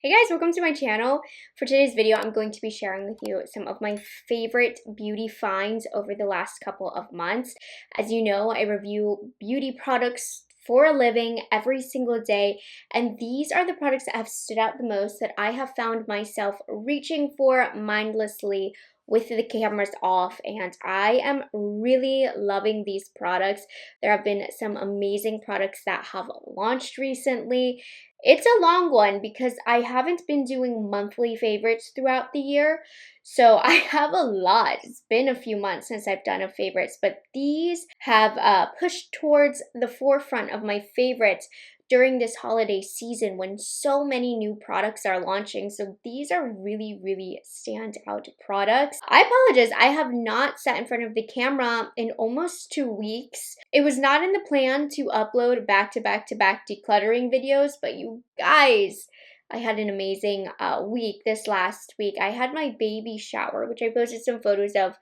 Hey guys, welcome to my channel. For today's video, I'm going to be sharing with you some of my favorite beauty finds over the last couple of months. As you know, I review beauty products for a living every single day, and these are the products that have stood out the most that I have found myself reaching for mindlessly with the cameras off, and I am really loving these products. There have been some amazing products that have launched recently. It's a long one because I haven't been doing monthly favorites throughout the year. So I have a lot. It's been a few months since I've done a favorites, but these have pushed towards the forefront of my favorites during this holiday season when so many new products are launching. So these are really standout products. I apologize, I have not sat in front of the camera in almost 2 weeks. It was not in the plan to upload back-to-back decluttering videos, but you guys, I had an amazing week this last week. I had my baby shower, which I posted some photos of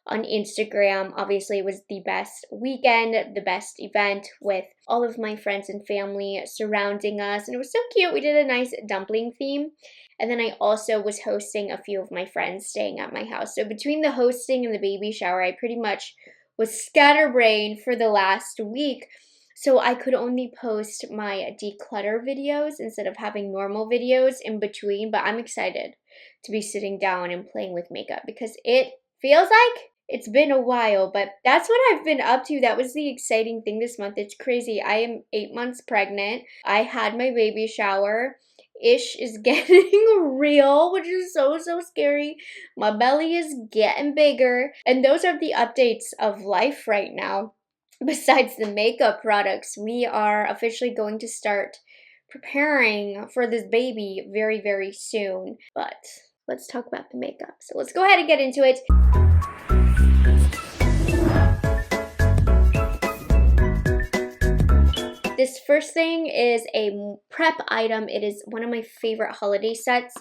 on Instagram. Obviously, it was the best weekend, the best event with all of my friends and family surrounding us. And it was so cute. We did a nice dumpling theme. And then I also was hosting a few of my friends staying at my house. So between the hosting and the baby shower, I pretty much was scatterbrained for the last week. So I could only post my declutter videos instead of having normal videos in between. But I'm excited to be sitting down and playing with makeup because it feels like it's been a while, but that's what I've been up to. That was the exciting thing this month. It's crazy. I am 8 months pregnant. I had my baby shower. Ish is getting real, which is so scary. My belly is getting bigger. And those are the updates of life right now. Besides the makeup products, we are officially going to start preparing for this baby very soon. But let's talk about the makeup. So let's go ahead and get into it. This first thing is a prep item. It is one of my favorite holiday sets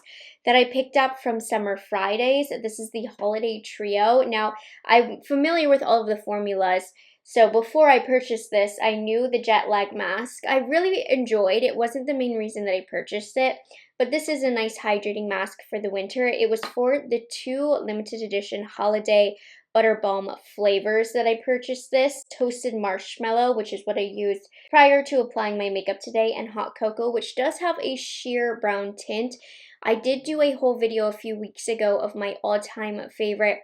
that I picked up from Summer Fridays. This is the Holiday Trio. Now, I'm familiar with all of the formulas, so before I purchased this, I knew the jet lag mask. I really enjoyed. It wasn't the main reason that I purchased it, but this is a nice hydrating mask for the winter. It was for the 2 limited edition holiday butter balm flavors that I purchased this. Toasted marshmallow, which is what I used prior to applying my makeup today, and hot cocoa, which does have a sheer brown tint. I did do a whole video a few weeks ago of my all-time favorite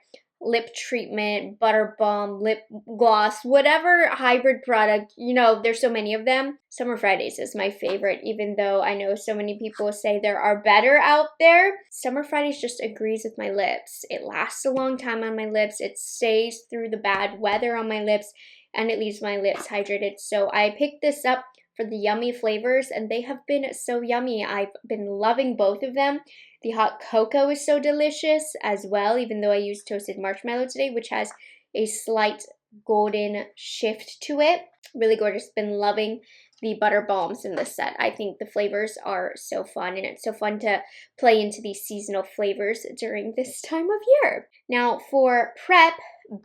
lip treatment, butter balm, lip gloss, whatever hybrid product, you know, there's so many of them. Summer Fridays is my favorite, even though I know so many people say there are better out there. Summer Fridays just agrees with my lips. It lasts a long time on my lips. It stays through the bad weather on my lips, and it leaves my lips hydrated. So I picked this up for the yummy flavors, and they have been so yummy. I've been loving both of them. The hot cocoa is so delicious as well, even though I used toasted marshmallow today, which has a slight golden shift to it. Really gorgeous. Been loving the butter balms in this set. I think the flavors are so fun, and it's so fun to play into these seasonal flavors during this time of year. Now, for prep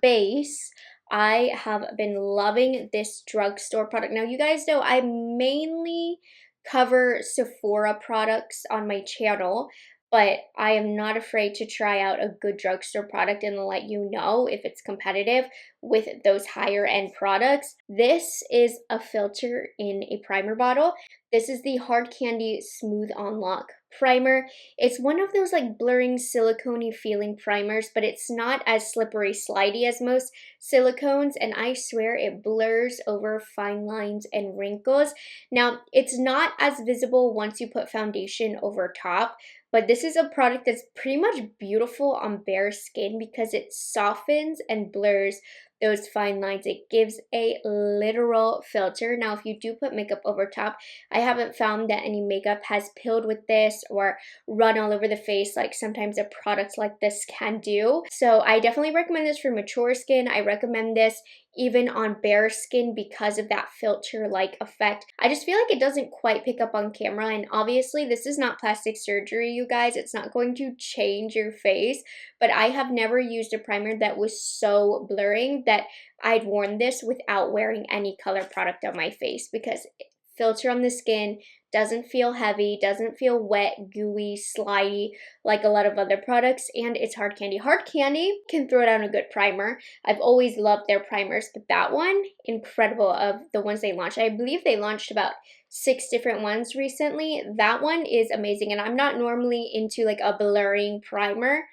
base, I have been loving this drugstore product. Now, you guys know I mainly cover Sephora products on my channel, but I am not afraid to try out a good drugstore product and let you know if it's competitive with those higher end products. This is a filter in a primer bottle. This is the Hard Candy Smooth On Lock primer. It's one of those like blurring silicone-y feeling primers, but it's not as slippery slidey as most silicones, and I swear it blurs over fine lines and wrinkles. Now, it's not as visible once you put foundation over top, but this is a product that's pretty much beautiful on bare skin because it softens and blurs those fine lines. It gives a literal filter. Now, if you do put makeup over top, I haven't found that any makeup has peeled with this or run all over the face like sometimes a product like this can do. So I definitely recommend this for mature skin. I recommend this even on bare skin because of that filter-like effect. I just feel like it doesn't quite pick up on camera, and obviously this is not plastic surgery, you guys. It's not going to change your face, but I have never used a primer that was so blurring that I'd worn this without wearing any color product on my face because filter on the skin doesn't feel heavy, doesn't feel wet, gooey, slidey like a lot of other products, and it's hard candy. Hard candy can throw down a good primer. I've always loved their primers, but that one, incredible of the ones they launched. I believe they launched about 6 different ones recently. That one is amazing, and I'm not normally into like a blurring primer,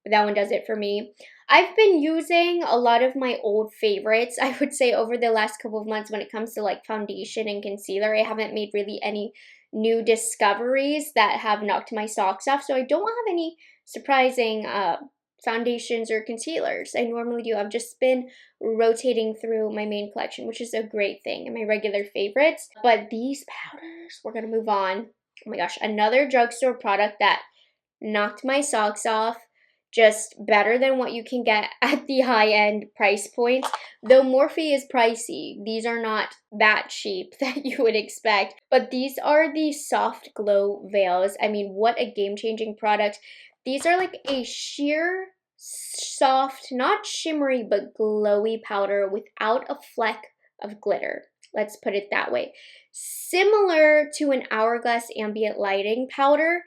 but that one does it for me. I've been using a lot of my old favorites, I would say, over the last couple of months when it comes to like foundation and concealer. I haven't made really any new discoveries that have knocked my socks off, so I don't have any surprising foundations or concealers. I normally do. I've just been rotating through my main collection, which is a great thing, and my regular favorites. But these powders, we're gonna move on. Oh my gosh, another drugstore product that knocked my socks off. Just better than what you can get at the high-end price points. Though Morphe is pricey, these are not that cheap that you would expect. But these are the Soft Glow Veils. I mean, what a game-changing product. These are like a sheer, soft, not shimmery, but glowy powder without a fleck of glitter. Let's put it that way. Similar to an Hourglass Ambient Lighting powder,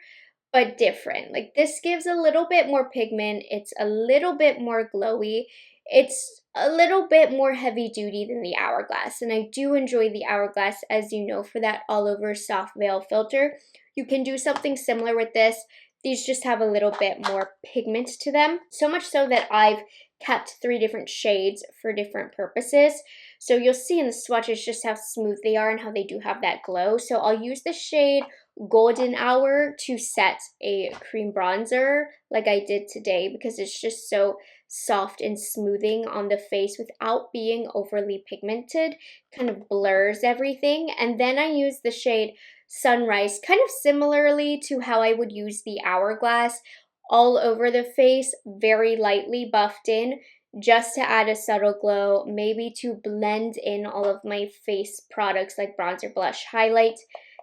but different. Like this gives a little bit more pigment. It's a little bit more glowy. It's a little bit more heavy duty than the Hourglass. And I do enjoy the Hourglass, as you know, for that all over soft veil filter. You can do something similar with this. These just have a little bit more pigment to them. So much so that I've kept 3 different shades for different purposes. So you'll see in the swatches just how smooth they are and how they do have that glow. So I'll use the shade Golden Hour to set a cream bronzer like I did today because it's just so soft and smoothing on the face without being overly pigmented. Kind of blurs everything. And then I use the shade Sunrise, kind of similarly to how I would use the Hourglass, all over the face, very lightly buffed in, just to add a subtle glow, maybe to blend in all of my face products like bronzer, blush, highlight.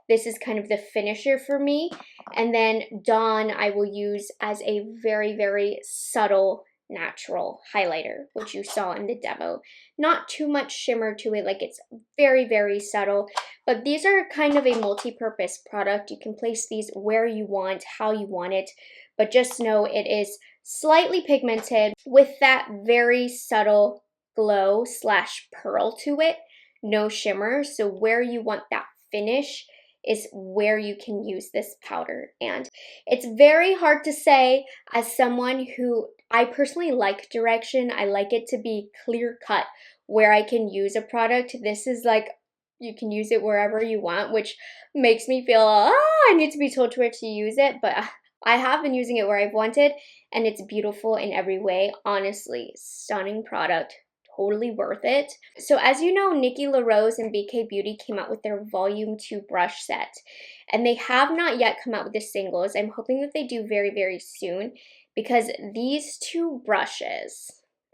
This is kind of the finisher for me. And then Dawn I will use as a very, very subtle natural highlighter, which you saw in the demo. Not too much shimmer to it, like it's very, very subtle. But these are kind of a multi-purpose product. You can place these where you want, how you want it. But just know it is slightly pigmented with that very subtle glow slash pearl to it. No shimmer. So where you want that finish is where you can use this powder. And it's very hard to say as someone who, I personally like direction. I like it to be clear cut where I can use a product. This is like, you can use it wherever you want, which makes me feel, I need to be told where to use it. But I have been using it where I've wanted, and it's beautiful in every way. Honestly, stunning product. Totally worth it. So as you know, Nikki LaRose and BK Beauty came out with their Volume 2 brush set. And they have not yet come out with the singles. I'm hoping that they do very, very soon because these 2 brushes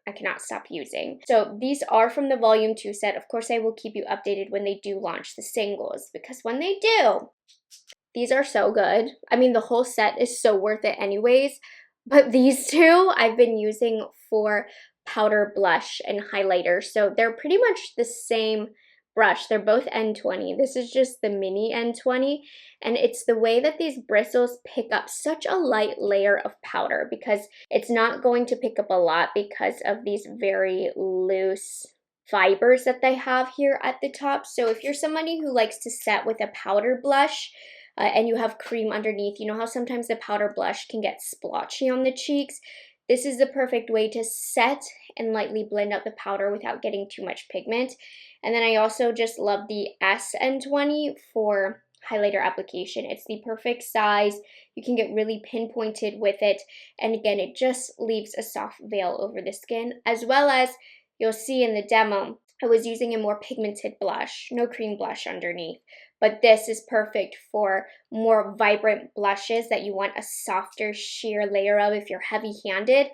I cannot stop using. So these are from the Volume 2 set. Of course, I will keep you updated when they do launch the singles because when they do, these are so good. I mean, the whole set is so worth it anyways. But these 2 I've been using for powder, blush, and highlighter. So they're pretty much the same brush. They're both N20. This is just the mini N20. And it's the way that these bristles pick up such a light layer of powder because it's not going to pick up a lot because of these very loose fibers that they have here at the top. So if you're somebody who likes to set with a powder blush, and you have cream underneath, you know how sometimes the powder blush can get splotchy on the cheeks? This is the perfect way to set and lightly blend out the powder without getting too much pigment. And then I also just love the SN20 for highlighter application. It's the perfect size. You can get really pinpointed with it. And again, it just leaves a soft veil over the skin, as well as you'll see in the demo, I was using a more pigmented blush, no cream blush underneath. But this is perfect for more vibrant blushes that you want a softer sheer layer of if you're heavy-handed.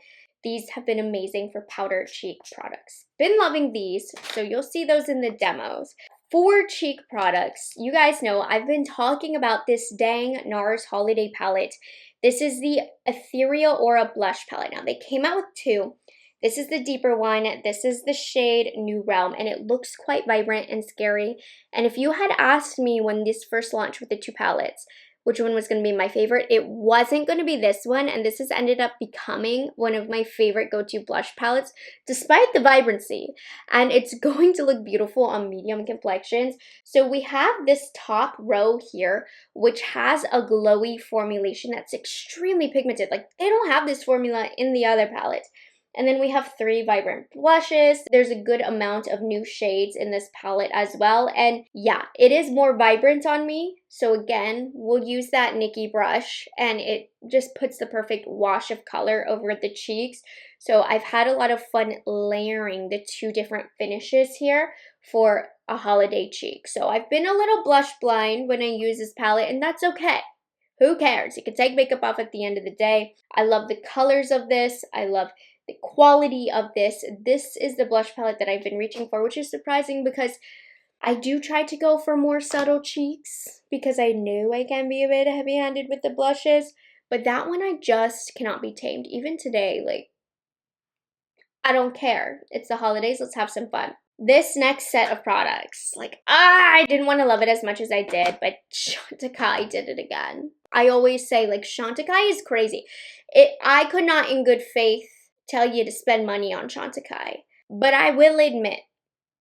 These have been amazing for powder cheek products. Been loving these, so you'll see those in the demos. For cheek products, you guys know I've been talking about this dang NARS Holiday Palette. This is the Ethereal Aura Blush Palette. Now, they came out with 2. This is the deeper one. This is the shade New Realm, and it looks quite vibrant and scary. And if you had asked me when this first launched with the two palettes, which one was going to be my favorite, it wasn't going to be this one, and this has ended up becoming one of my favorite go-to blush palettes, despite the vibrancy. And it's going to look beautiful on medium complexions. So we have this top row here, which has a glowy formulation that's extremely pigmented. Like, they don't have this formula in the other palettes. And then we have 3 vibrant blushes. There's a good amount of new shades in this palette as well. And yeah, it is more vibrant on me. So again, we'll use that Nikki brush and it just puts the perfect wash of color over the cheeks. So I've had a lot of fun layering the 2 different finishes here for a holiday cheek. So I've been a little blush blind when I use this palette, and that's okay. Who cares? You can take makeup off at the end of the day. I love the colors of this. I love the quality of this. This is the blush palette that I've been reaching for, which is surprising because I do try to go for more subtle cheeks because I know I can be a bit heavy-handed with the blushes, but that one I just cannot be tamed. Even today, like, I don't care. It's the holidays, let's have some fun. This next set of products, like, I didn't want to love it as much as I did, but Chantecaille did it again. I always say, like, Chantecaille is crazy. I could not in good faith tell you to spend money on Chantecaille, but I will admit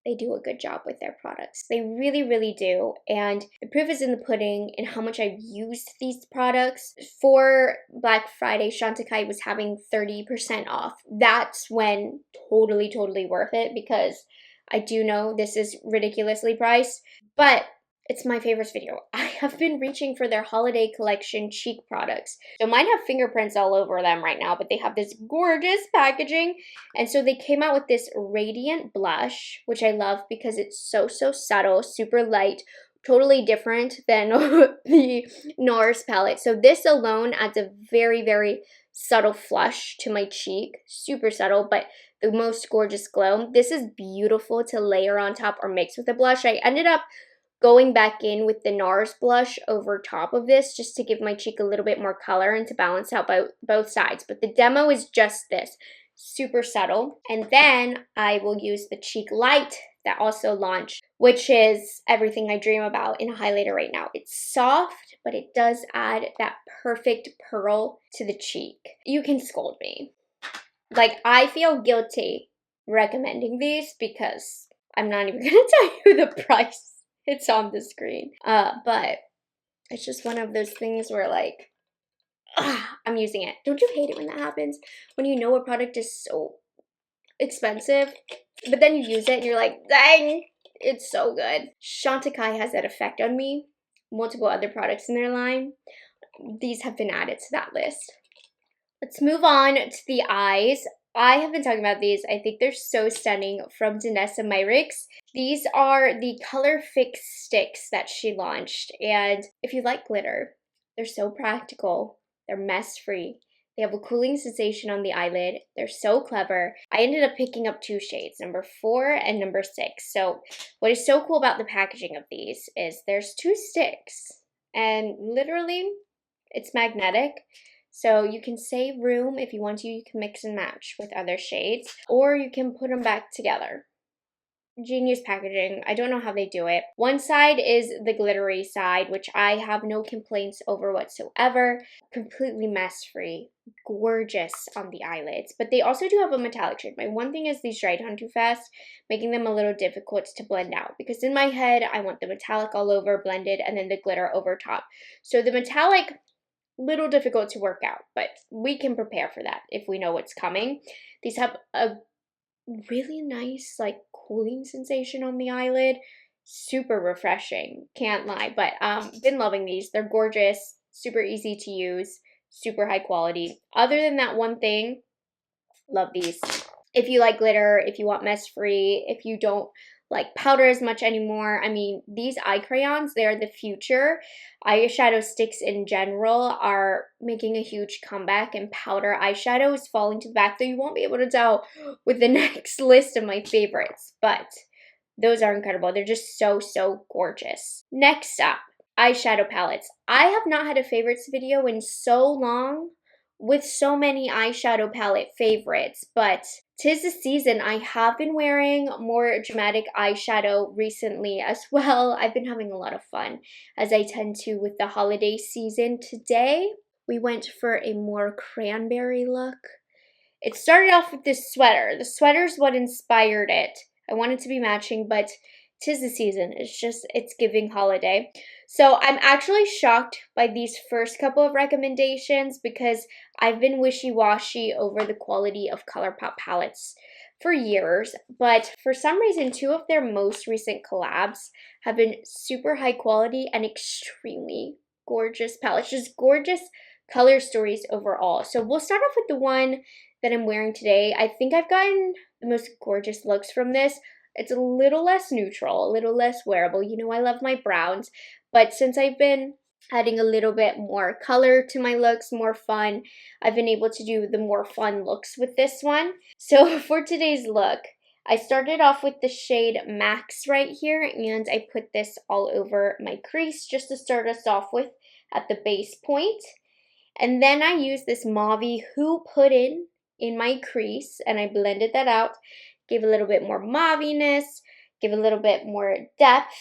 they do a good job with their products. They really, really do. And the proof is in the pudding in how much I've used these products. For Black Friday, Chantecaille was having 30% off. That's when totally, totally worth it, because I do know this is ridiculously priced, but it's my favorite video. I have been reaching for their holiday collection cheek products. So mine have fingerprints all over them right now, but they have this gorgeous packaging. And so they came out with this radiant blush, which I love because it's so, so subtle, super light, totally different than the NARS palette. So this alone adds a very, very subtle flush to my cheek. Super subtle, but the most gorgeous glow. This is beautiful to layer on top or mix with a blush. I ended up going back in with the NARS blush over top of this just to give my cheek a little bit more color and to balance out both sides. But the demo is just this, super subtle. And then I will use the Cheek Light that also launched, which is everything I dream about in a highlighter right now. It's soft, but it does add that perfect pearl to the cheek. You can scold me. Like, I feel guilty recommending these because I'm not even gonna tell you the price. It's on the screen. But it's just one of those things where, like, I'm using it. Don't you hate it when that happens? When you know a product is so expensive, but then you use it and you're like, dang, it's so good. Chantecaille has that effect on me. Multiple other products in their line. These have been added to that list. Let's move on to the eyes. I have been talking about these. I think they're so stunning from Danessa Myricks. These are the Color Fix sticks that she launched. And if you like glitter, they're so practical. They're mess-free. They have a cooling sensation on the eyelid. They're so clever. I ended up picking up 2 shades, number 4 and number 6. So what is so cool about the packaging of these is there's 2 sticks. And literally, it's magnetic. So you can save room if you want to. You can mix and match with other shades, or you can put them back together. Genius packaging. I don't know how they do it. One side is the glittery side, which I have no complaints over whatsoever. Completely mess-free. Gorgeous on the eyelids. But they also do have a metallic shade. My one thing is these dried on too fast, making them a little difficult to blend out. Because in my head, I want the metallic all over blended and then the glitter over top. So the metallic, little difficult to work out, but we can prepare for that if we know what's coming. These have a really nice, like, cooling sensation on the eyelid. Super refreshing, can't lie. But been loving these. They're gorgeous, super easy to use, super high quality. Other than that one thing, love these. If you like glitter, if you want mess free, if you don't like powder as much anymore. I mean, these eye crayons, they're the future. Eyeshadow sticks in general are making a huge comeback, and powder eyeshadow is falling to the back, though you won't be able to tell with the next list of my favorites, but those are incredible. They're just so, so gorgeous. Next up, eyeshadow palettes. I have not had a favorites video in so long with so many eyeshadow palette favorites, but 'Tis the season. I have been wearing more dramatic eyeshadow recently as well. I've been having a lot of fun, as I tend to with the holiday season. Today, we went for a more cranberry look. It started off with this sweater. The sweater's what inspired it. I want it to be matching, but 'tis the season. It's giving holiday. So I'm actually shocked by these first couple of recommendations because I've been wishy-washy over the quality of ColourPop palettes for years, but for some reason, two of their most recent collabs have been super high quality and extremely gorgeous palettes, just gorgeous color stories overall. So we'll start off with the one that I'm wearing today. I think I've gotten the most gorgeous looks from this. It's a little less neutral, a little less wearable. You know, I love my browns, but since I've been adding a little bit more color to my looks, more fun, I've been able to do the more fun looks with this one. So for today's look, I started off with the shade Max right here, and I put this all over my crease just to start us off with at the base point. And then I used this mauve Who Puddin' in my crease, and I blended that out, gave a little bit more mauviness, give a little bit more depth.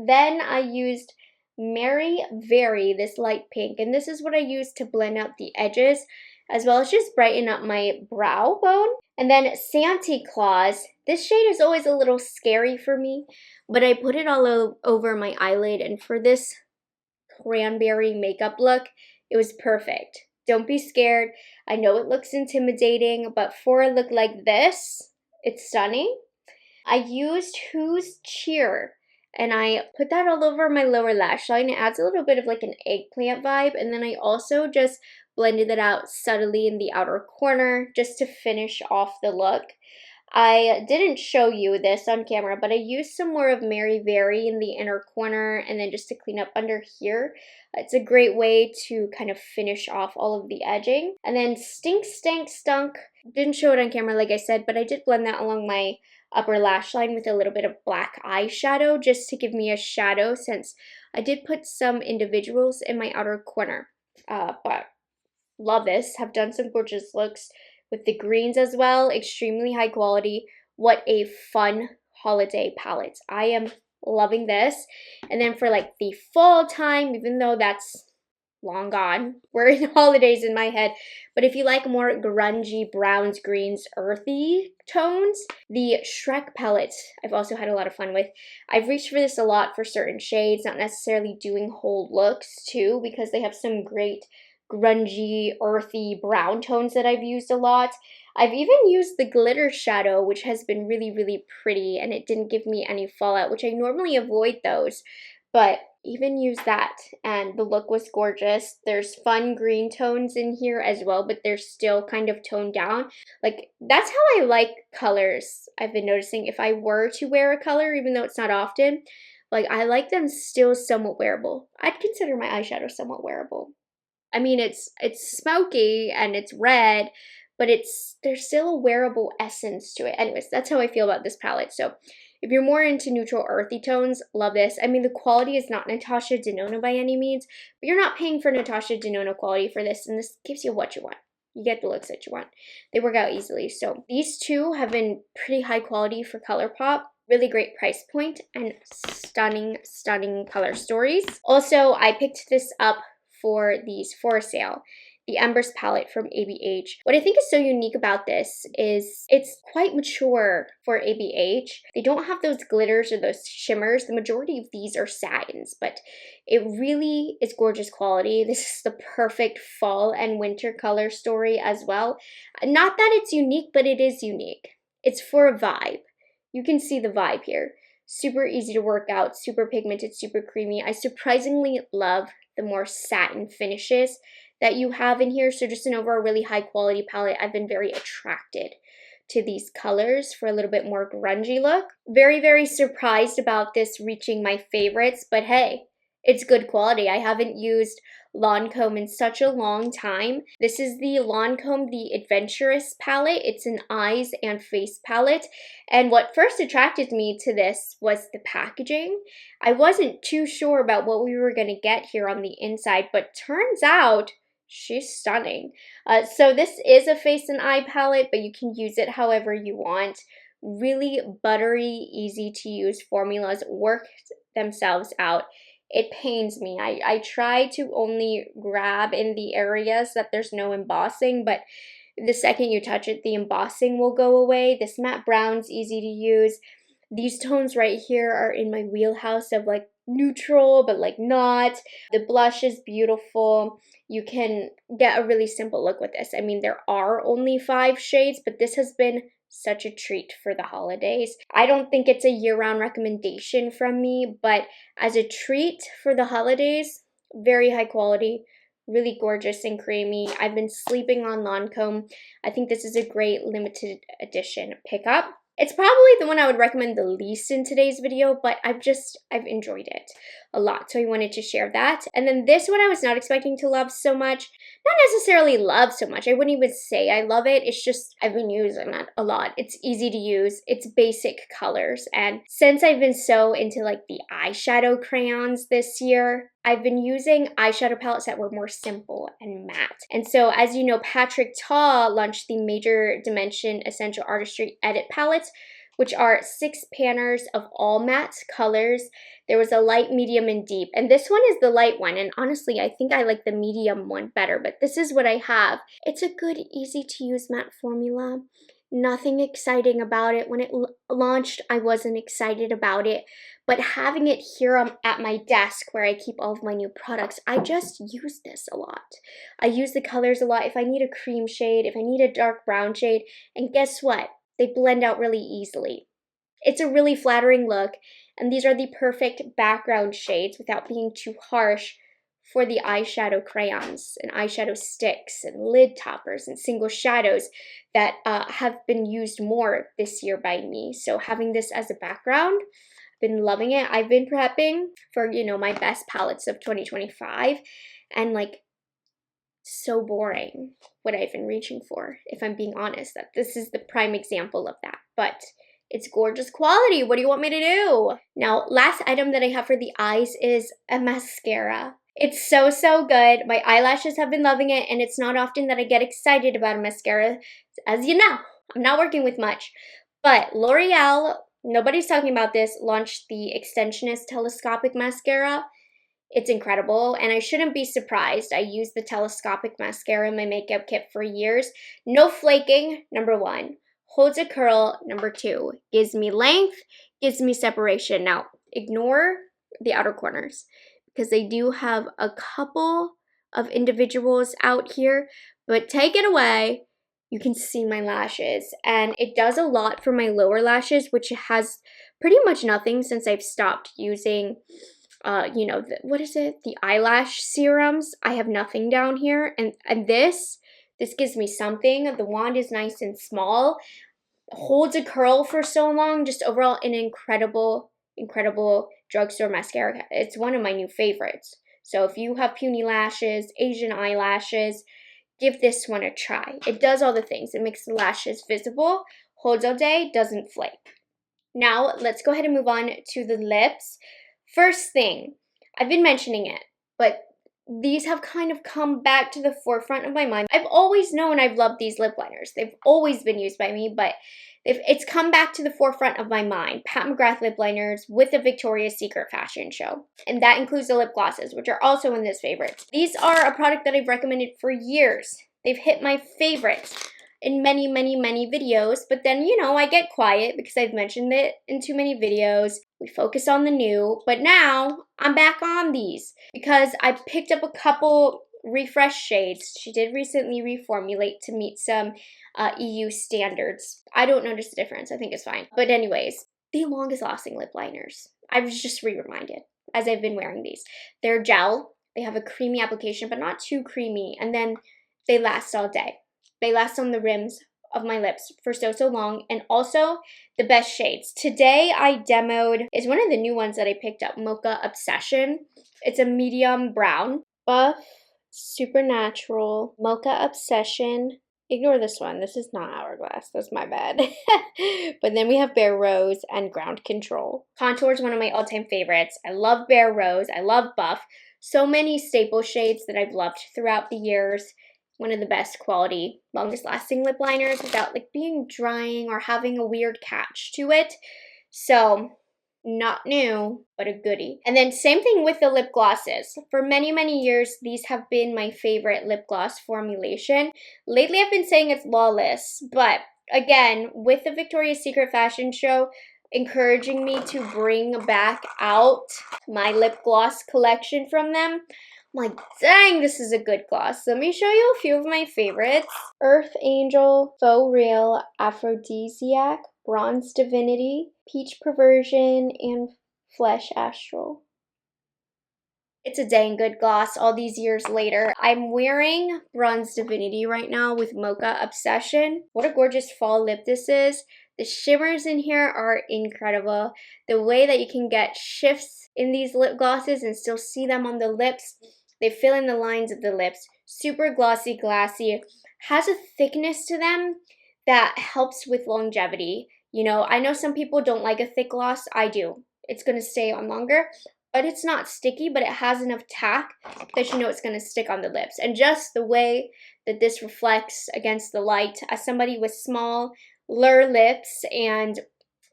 Then I used Mary Very, this light pink, and this is what I used to blend out the edges, as well as just brighten up my brow bone. And then Santa Claus, this shade is always a little scary for me, but I put it all over my eyelid, and for this cranberry makeup look, it was perfect. Don't be scared. I know it looks intimidating, but for a look like this, it's stunning. I used Who's Cheer, and I put that all over my lower lash line. It adds a little bit of like an eggplant vibe, and then I also just blended it out subtly in the outer corner just to finish off the look. I didn't show you this on camera, but I used some more of Mary Very in the inner corner and then just to clean up under here. It's a great way to kind of finish off all of the edging. And then Stink Stank Stunk, didn't show it on camera like I said, but I did blend that along my upper lash line with a little bit of black eyeshadow just to give me a shadow, since I did put some individuals in my outer corner. But love this, have done some gorgeous looks with the greens as well, extremely high quality. What a fun holiday palette. I am loving this. And then for like the fall time, even though that's long gone, we're in holidays in my head, but if you like more grungy browns, greens, earthy tones, the Shrek palette I've also had a lot of fun with. I've reached for this a lot for certain shades, not necessarily doing whole looks too, because they have some great grungy, earthy brown tones that I've used a lot. I've even used the glitter shadow, which has been really, really pretty, and it didn't give me any fallout, which I normally avoid those, but even used that, and the look was gorgeous. There's fun green tones in here as well, but they're still kind of toned down. Like, that's how I like colors, I've been noticing. If I were to wear a color, even though it's not often, like, I like them still somewhat wearable. I'd consider my eyeshadow somewhat wearable. I mean, it's smoky and it's red, but there's still a wearable essence to it. Anyways, that's how I feel about this palette. So if you're more into neutral earthy tones, love this. I mean, the quality is not Natasha Denona by any means, but you're not paying for Natasha Denona quality for this, and this gives you what you want. You get the looks that you want. They work out easily. So these two have been pretty high quality for ColourPop. Really great price point and stunning, stunning color stories. Also, I picked this up for the Sephora sale, the Embers palette from ABH. What I think is so unique about this is it's quite mature for ABH. They don't have those glitters or those shimmers. The majority of these are satins, but it really is gorgeous quality. This is the perfect fall and winter color story as well. Not that it's unique, but it is unique. It's for a vibe. You can see the vibe here. Super easy to work out, super pigmented, super creamy. I surprisingly love the more satin finishes that you have in here. So just an overall really high quality palette. I've been very attracted to these colors for a little bit more grungy look. Very, very surprised about this reaching my favorites, but hey, it's good quality. I haven't used Lancome in such a long time. This is the Lancome The Adventurous palette. It's an eyes and face palette. And what first attracted me to this was the packaging. I wasn't too sure about what we were going to get here on the inside, but turns out she's stunning. So this is a face and eye palette, but you can use it however you want. Really buttery, easy to use formulas work themselves out. It pains me. I try to only grab in the areas that there's no embossing, but the second you touch it, the embossing will go away. This matte brown's easy to use. These tones right here are in my wheelhouse of like neutral, but like not. The blush is beautiful. You can get a really simple look with this. I mean, there are only 5 shades, but this has been such a treat for the holidays. I don't think it's a year-round recommendation from me, but as a treat for the holidays, very high quality, really gorgeous and creamy. I've been sleeping on Lancome. I think this is a great limited edition pickup. It's probably the one I would recommend the least in today's video, but I've enjoyed it a lot, so I wanted to share that. And then this one I was not expecting to love so much. Not necessarily love so much. I wouldn't even say I love it. It's just I've been using it a lot. It's easy to use. It's basic colors. And since I've been so into like the eyeshadow crayons this year, I've been using eyeshadow palettes that were more simple and matte. And so, as you know, Patrick Ta launched the Major Dimension Essential Artistry Edit palettes, which are 6 panners of all matte colors. There was a light, medium, and deep. And this one is the light one. And honestly, I think I like the medium one better, but this is what I have. It's a good, easy to use matte formula. Nothing exciting about it. When it launched, I wasn't excited about it. But having it here at my desk where I keep all of my new products, I just use this a lot. I use the colors a lot. If I need a cream shade, if I need a dark brown shade, and guess what? They blend out really easily. It's a really flattering look, and these are the perfect background shades without being too harsh for the eyeshadow crayons and eyeshadow sticks and lid toppers and single shadows that have been used more this year by me. So having this as a background, I've been loving it. I've been prepping for, you know, my best palettes of 2025, and like, so boring what I've been reaching for, if I'm being honest. That this is the prime example of that, but it's gorgeous quality. What do you want me to do? Now, last item that I have for the eyes is a mascara. It's so good. My eyelashes have been loving it, and it's not often that I get excited about a mascara. As you know, I'm not working with much, but L'Oreal, nobody's talking about this, launched the Extensionist Telescopic Mascara. It's incredible, and I shouldn't be surprised. I used the telescopic mascara in my makeup kit for years. No flaking, number 1. Holds a curl, number 2. Gives me length, gives me separation. Now, ignore the outer corners because they do have a couple of individuals out here, but take it away. You can see my lashes, and it does a lot for my lower lashes, which has pretty much nothing since I've stopped using you know, the eyelash serums. I have nothing down here, and this gives me something. The wand is nice and small, holds a curl for so long. Just overall an incredible drugstore mascara. It's one of my new favorites. So if you have puny lashes, Asian eyelashes, give this one a try. It does all the things. It makes the lashes visible, holds all day, doesn't flake. Now let's go ahead and move on to the lips. First thing, I've been mentioning it, but these have kind of come back to the forefront of my mind. I've always known I've loved these lip liners. They've always been used by me, but it's come back to the forefront of my mind. Pat McGrath lip liners with the Victoria's Secret fashion show. And that includes the lip glosses, which are also in this favorite. These are a product that I've recommended for years. They've hit my favorites in many videos, but then, you know, I get quiet because I've mentioned it in too many videos. We focus on the new, but now I'm back on these because I picked up a couple refresh shades. She did recently reformulate to meet some EU standards. I don't notice the difference. I think it's fine. But anyways, the longest lasting lip liners. I was just reminded as I've been wearing these. They're gel. They have a creamy application, but not too creamy. And then they last all day. They last on the rims of my lips for so long, and also the best shades. Today I demoed is one of the new ones that I picked up, Mocha Obsession. It's a medium brown. Buff, Supernatural, Mocha Obsession. Ignore this one. This is not Hourglass. That's my bad. But then we have Bare Rose and Ground Control. Contour is one of my all-time favorites. I love Bare Rose. I love Buff. So many staple shades that I've loved throughout the years. One of the best quality, longest lasting lip liners without like being drying or having a weird catch to it. So not new, but a goodie. And then same thing with the lip glosses. For many, many years, these have been my favorite lip gloss formulation. Lately, I've been saying it's Lawless, but again, with the Victoria's Secret fashion show, encouraging me to bring back out my lip gloss collection from them. I'm like, dang, this is a good gloss. Let me show you a few of my favorites. Earth Angel, Faux Real, Aphrodisiac, Bronze Divinity, Peach Perversion, and Flesh Astral. It's a dang good gloss all these years later. I'm wearing Bronze Divinity right now with Mocha Obsession. What a gorgeous fall lip this is. The shimmers in here are incredible. The way that you can get shifts in these lip glosses and still see them on the lips. They fill in the lines of the lips. Super glossy, glassy. Has a thickness to them that helps with longevity. You know, I know some people don't like a thick gloss. I do. It's going to stay on longer. But it's not sticky, but it has enough tack that you know it's going to stick on the lips. And just the way that this reflects against the light, as somebody with small lips and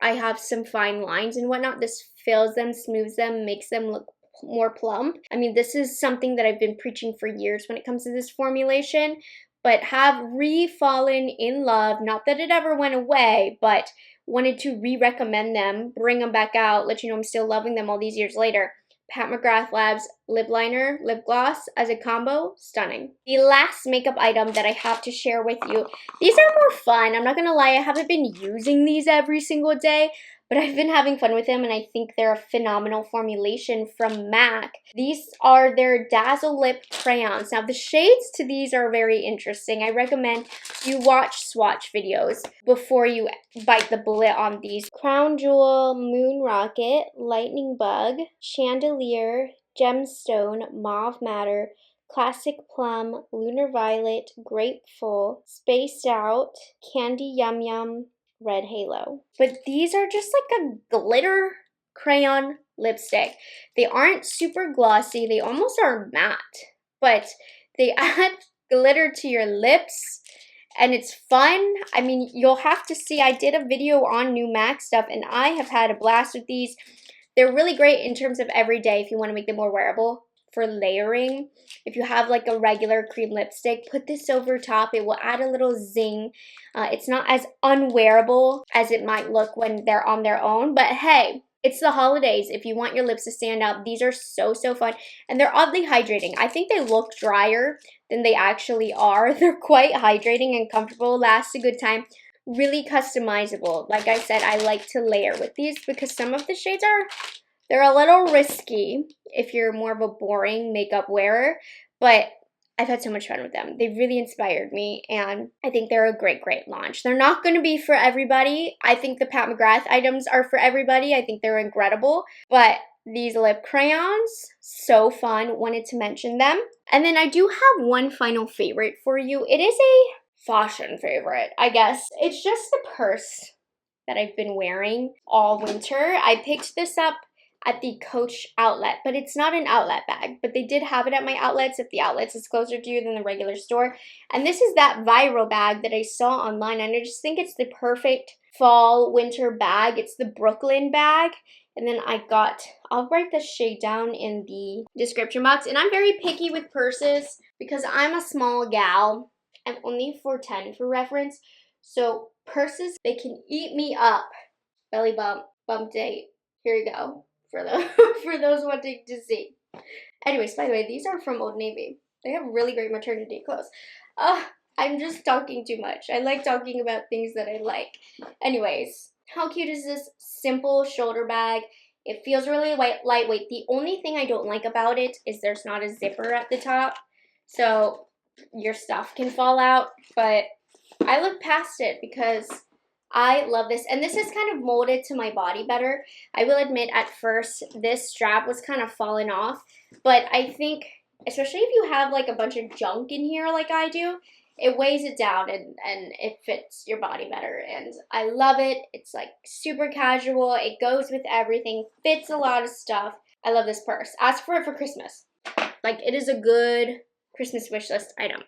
I have some fine lines and whatnot, this fills them, smooths them, makes them look more plump. I mean, this is something that I've been preaching for years when it comes to this formulation, but have re-fallen in love. Not that it ever went away, but wanted to re-recommend them, bring them back out, let you know I'm still loving them all these years later. Pat McGrath Labs lip liner, lip gloss as a combo, stunning. The last makeup item that I have to share with you, these are more fun. I'm not gonna lie, I haven't been using these every single day, but I've been having fun with them and I think they're a phenomenal formulation from MAC. These are their Dazzle Lip Crayons. Now the shades to these are very interesting. I recommend you watch swatch videos before you bite the bullet on these. Crown Jewel, Moon Rocket, Lightning Bug, Chandelier, Gemstone, Mauve Matter, Classic Plum, Lunar Violet, Grapeful, Spaced Out, Candy Yum Yum, Red Halo. But these are just like a glitter crayon lipstick. They aren't super glossy. They almost are matte, but they add glitter to your lips and it's fun. I mean, you'll have to see. I did a video on new MAC stuff and I have had a blast with these. They're really great in terms of everyday if you want to make them more wearable. For layering, if you have like a regular cream lipstick, put this over top. It will add a little zing. It's not as unwearable as it might look when they're on their own, but hey, it's the holidays. If you want your lips to stand out, these are so fun, and they're oddly hydrating. I think they look drier than they actually are. They're quite hydrating and comfortable, last a good time. Really customizable. Like I said, I like to layer with these because some of the shades they're a little risky if you're more of a boring makeup wearer, but I've had so much fun with them. They really inspired me, and I think they're a great launch. They're not going to be for everybody. I think the Pat McGrath items are for everybody. I think they're incredible, but these lip crayons, so fun. Wanted to mention them. And then I do have one final favorite for you. It is a fashion favorite, I guess. It's just the purse that I've been wearing all winter. I picked this up at the Coach outlet, but it's not an outlet bag, but they did have it at my outlets. If the outlets is closer to you than the regular store. And this is that viral bag that I saw online, and I just think it's the perfect fall winter bag. It's the Brooklyn bag. And then I'll write the shade down in the description box. And I'm very picky with purses because I'm a small gal. I'm only 4'10" for reference. So purses, they can eat me up. Belly bump date. Here you go. For those wanting to see. Anyways, by the way, these are from Old Navy. They have really great maternity clothes. I'm just talking too much. I like talking about things that I like. Anyways, how cute is this simple shoulder bag? It feels really lightweight. The only thing I don't like about it is there's not a zipper at the top, so your stuff can fall out, but I look past it because I love this, and this is kind of molded to my body better. I will admit at first this strap was kind of falling off, but I think especially if you have like a bunch of junk in here like I do, it weighs it down and it fits your body better, and I love it. It's like super casual. It goes with everything, fits a lot of stuff. I love this purse. Ask for it for Christmas. Like, it is a good Christmas wish list item.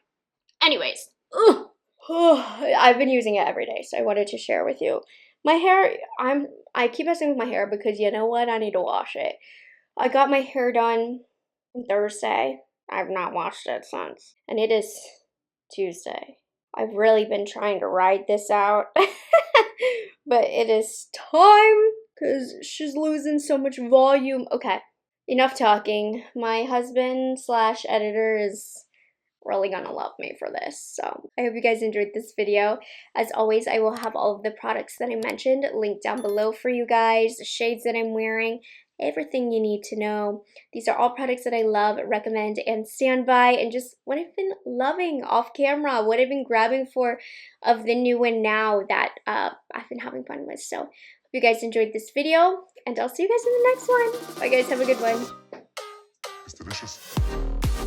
Anyways, ugh. I've been using it every day, so I wanted to share with you. My hair, I keep messing with my hair because you know what? I need to wash it. I got my hair done on Thursday. I've not washed it since. And it is Tuesday. I've really been trying to ride this out. But it is time because she's losing so much volume. Okay, enough talking. My husband / editor is really gonna love me for this. So I hope you guys enjoyed this video. As always, I will have all of the products that I mentioned linked down below for you guys, the shades that I'm wearing, everything you need to know. These are all products that I love, recommend, and stand by, and just what I've been loving off camera, what I've been grabbing for of the new one now that I've been having fun with. So hope you guys enjoyed this video, and I'll see you guys in the next one. Bye guys, have a good one. It's delicious.